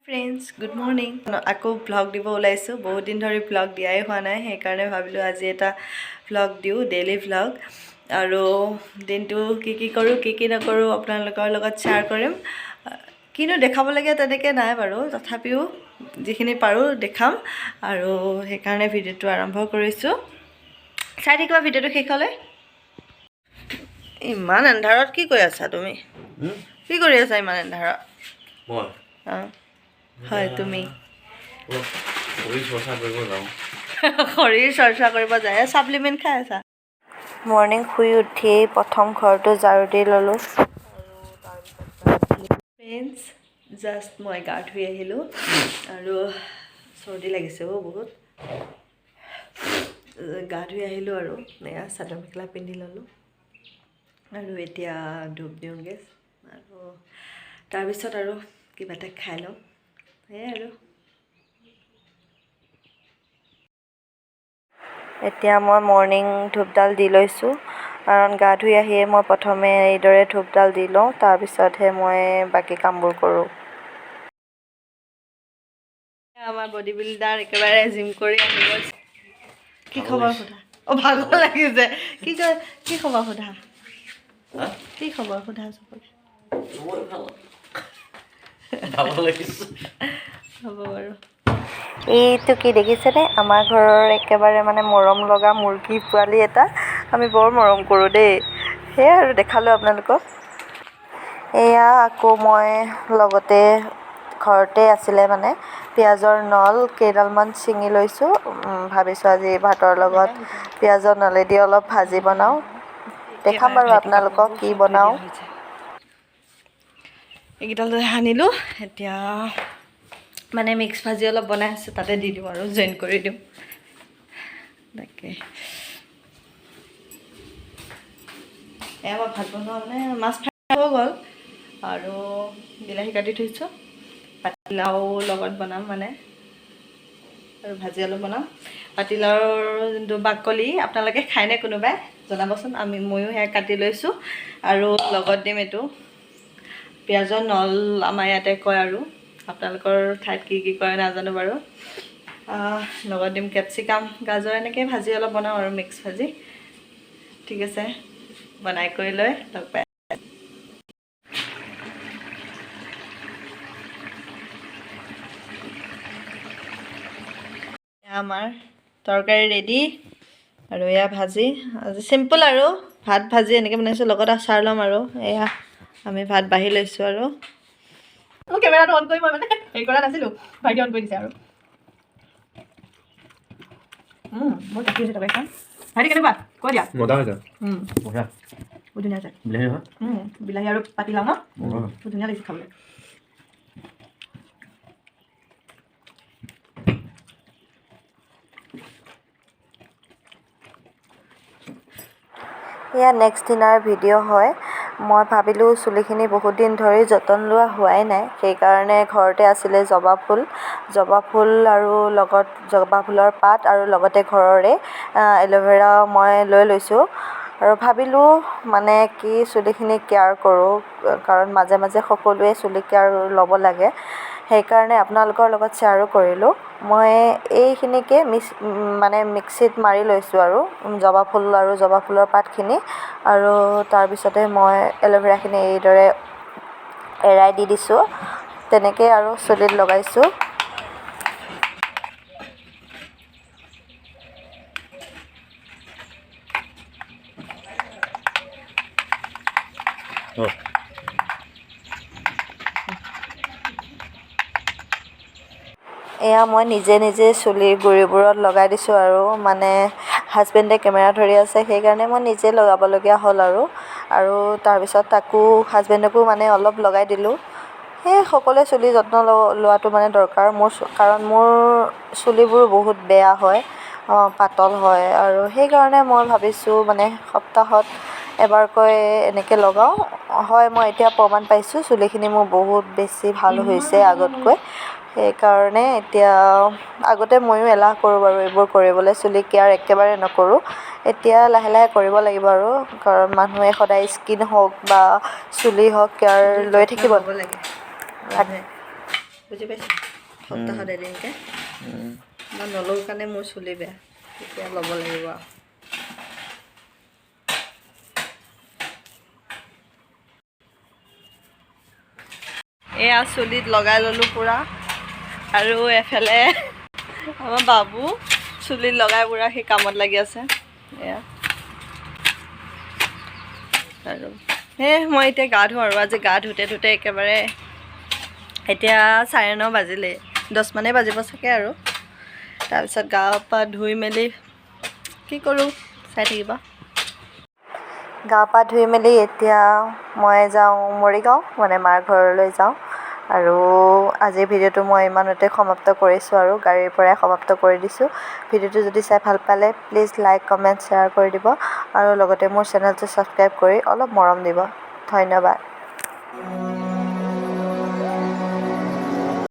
Friends good morning. আকৌ vlog দিব ওলাইছোঁ, বহুত দিন ধৰি ভ্লগ দিয়াই হোৱা নাই, সেইকাৰণে ভাবিলোঁ আজি এটা ভ্লগ দিওঁ, ডেইলি ভ্লগ। আৰু দিনটো কি কৰোঁ কি নকৰোঁ আপোনালোকৰ লগত শ্বেয়াৰ কৰিম। কিনো দেখাবলগীয়া তেনেকৈ নাই বাৰু, তথাপিও যিখিনি পাৰোঁ দেখাম। আৰু সেইকাৰণে ভিডিঅ'টো আৰম্ভ কৰিছোঁ, চাই থাকিবা ভিডিঅ'টো শেষলৈ। ইমান এন্ধাৰত কি কৰি আছা তুমি? কি কৰি আছা ইমান এন্ধাৰত? অঁ হয়, তুমি শৰীৰ চৰ্চা কৰিব যায়, ছাপ্লিমেণ্ট খাই আছা? মৰ্ণিং শুই উঠিয়েই প্ৰথম ঘৰটো ঝাৰু দি ল'লোঁ। ফ্ৰেণ্ডছ জাষ্ট মই গা ধুই আহিলোঁ আৰু চৰ্দি লাগিছে বহুত। গা ধুই আহিলোঁ আৰু এয়া চাদৰ মেখেলা পিন্ধি ল'লোঁ আৰু এতিয়া ধূপ দিওঁগৈ আৰু তাৰপিছত আৰু কিবা এটা খাই লওঁ, সেয়াই আৰু। এতিয়া মই মৰ্ণিং ধূপডাল দি লৈছোঁ, কাৰণ গা ধুই আহিয়ে মই প্ৰথমে এইদৰে ধূপডাল দি লওঁ, তাৰপিছতহে মই বাকী কামবোৰ কৰোঁ। আমাৰ বডি বিল্ডাৰ একেবাৰে জিম কৰি আহি গৈছে। কি খবৰ সোধা? অঁ ভাগৰ লাগিছে। কি খবৰ সোধা? কি খবৰ সোধা চবকে? হ'ব বাৰু। এইটো কি দেখিছেনে? আমাৰ ঘৰৰ একেবাৰে মানে মৰম লগা মুৰ্গী পোৱালি এটা, আমি বৰ মৰম কৰোঁ দেই, সেয়াই আৰু দেখালোঁ আপোনালোকক। এয়া আকৌ মই লগতে ঘৰতে আছিলে মানে পিঁয়াজৰ নল কেইডালমান ছিঙি লৈছোঁ। ভাবিছোঁ আজি ভাতৰ লগত পিঁয়াজৰ নলেদি অলপ ভাজি বনাওঁ, দেখাম বাৰু আপোনালোকক কি বনাওঁ। এইকেইডাল সানিলোঁ, এতিয়া মানে মিক্স ভাজি অলপ বনাই আছোঁ, তাতে দি দিওঁ আৰু জইন কৰি দিওঁ। তাকে এয়া মই ভাত বনোৱা মানে মাছ ফ্ৰাই হৈ গ'ল আৰু বিলাহী কাটি থৈছোঁ, পাতিলাও লগত বনাম মানে আৰু ভাজি অলপ বনাম। পাতিলাওৰ যোনটো বাকলি আপোনালোকে খায়নে কোনোবাই জনাবচোন, ময়ো সেয়া কাটি লৈছোঁ আৰু লগত দিম এইটো পিঁয়াজৰ নল, আমাৰ ইয়াতে কয় আৰু আপোনালোকৰ ঠাইত কি কয় নাজানো বাৰু। লগত দিম কেপচিকাম, গাজৰ, এনেকৈ ভাজি অলপ বনাওঁ আৰু মিক্স ভাজি। ঠিক আছে, বনাই কৰি লৈ লগ পাই। আমাৰ তৰকাৰী ৰেডি আৰু এয়া ভাজি, আজি চিম্পুল আৰু ভাত ভাজি এনেকৈ বনাইছোঁ, লগত আচাৰ ল'ম আৰু এয়া আমি ভাত বাঢ়ি লৈছোঁ আৰু মোৰ কেমেৰাটো অন কৰি মই মানে হেৰি কৰা নাছিলোঁ, ভাইটি অন কৰি দিছে আৰু বহুত টেষ্টি হৈছে তৰকাৰীখন। ভাইটি কেনেকুৱা কৈ দিয়া? মজা হৈছে, বঢ়িয়া, বহুত ধুনীয়া হৈছে। বিলাহী আৰু পাতিলাও ন, বহুত ধুনীয়া লাগিছে খাবলৈ। এয়া নেক্সট দিনাৰ ভিডিঅ' হয়। মই ভাবিলোঁ চুলিখিনি বহুত দিন ধৰি যতন লোৱা হোৱাই নাই, সেইকাৰণে ঘৰতে আছিলে জবা ফুল আৰু লগত জবা ফুলৰ পাত আৰু লগতে ঘৰৰে এল'ভেৰা মই লৈ লৈছোঁ আৰু ভাবিলোঁ মানে কি চুলিখিনি কেয়াৰ কৰোঁ, কাৰণ মাজে মাজে সকলোৱে চুলি কেয়াৰ ল'ব লাগে, সেইকাৰণে আপোনালোকৰ লগত শ্বেয়াৰো কৰিলোঁ। মই এইখিনিকে মানে মিক্সিত মাৰি লৈছোঁ আৰু জবা ফুল আৰু জবা ফুলৰ পাতখিনি, আৰু তাৰপিছতে মই এল'ভেৰাখিনি এইদৰে এৰাই দি দিছোঁ, তেনেকৈ আৰু চুলিত লগাইছোঁ। এয়া মই নিজে চুলিৰ গুৰিবোৰত লগাই দিছোঁ আৰু মানে হাজবেণ্ডে কেমেৰা ধৰি আছে, সেইকাৰণে মই নিজে লগাবলগীয়া হ'ল আৰু তাৰপিছত তাকো হাজবেণ্ডকো মানে অলপ লগাই দিলোঁ। সেই সকলোৱে চুলি যত্ন লোৱাটো মানে দৰকাৰ, কাৰণ মোৰ চুলিবোৰ বহুত বেয়া হয়, পাতল হয়, আৰু সেইকাৰণে মই ভাবিছোঁ মানে সপ্তাহত এবাৰকৈ এনেকৈ লগাওঁ। হয়, মই এতিয়া প্ৰমাণ পাইছোঁ চুলিখিনি মোৰ বহুত বেছি ভাল হৈছে আগতকৈ, সেইকাৰণে এতিয়া আগতে ময়ো এলাহ কৰোঁ বাৰু এইবোৰ কৰিবলৈ, চুলি কেয়াৰ একেবাৰে নকৰোঁ, এতিয়া লাহে লাহে কৰিব লাগিব আৰু, কাৰণ মানুহে সদায় স্কিন হওক বা চুলি হওক কেয়াৰ লৈ থাকিব লাগে। বুজি পাইছা সপ্তাহত এদিনকৈ মই নলওঁ কাৰণে মোৰ চুলি বেয়া এতিয়া ল'ব লাগিব আৰু এয়া চুলিত লগাই ল'লোঁ পূৰা আৰু এফালে আমাৰ বাবু চুলিত লগাই পূৰা সি কামত লাগি আছে এয়া আৰু মই এতিয়া গা ধুওঁ আৰু আজি গা ধুতে ধুতে একেবাৰে এতিয়া 9:30 বাজিলে 10 মানে বাজিব চাগে আৰু তাৰপিছত গা পা ধুই মেলি কি কৰোঁ চাই থাকিবা গা পা ধুই মেলি এতিয়া মই যাওঁ মৰিগাঁও মানে মাৰ ঘৰলৈ যাওঁ আৰু আজিৰ ভিডিঅ'টো মই ইমানতে সমাপ্ত কৰিছোঁ আৰু গাড়ীৰ পৰাই সমাপ্ত কৰি দিছোঁ ভিডিঅ'টো যদি চাই ভাল পালে প্লিজ লাইক কমেণ্ট শ্বেয়াৰ কৰি দিব আৰু লগতে মোৰ চেনেলটো ছাবস্ক্ৰাইব কৰি অলপ মৰম দিব ধন্যবাদ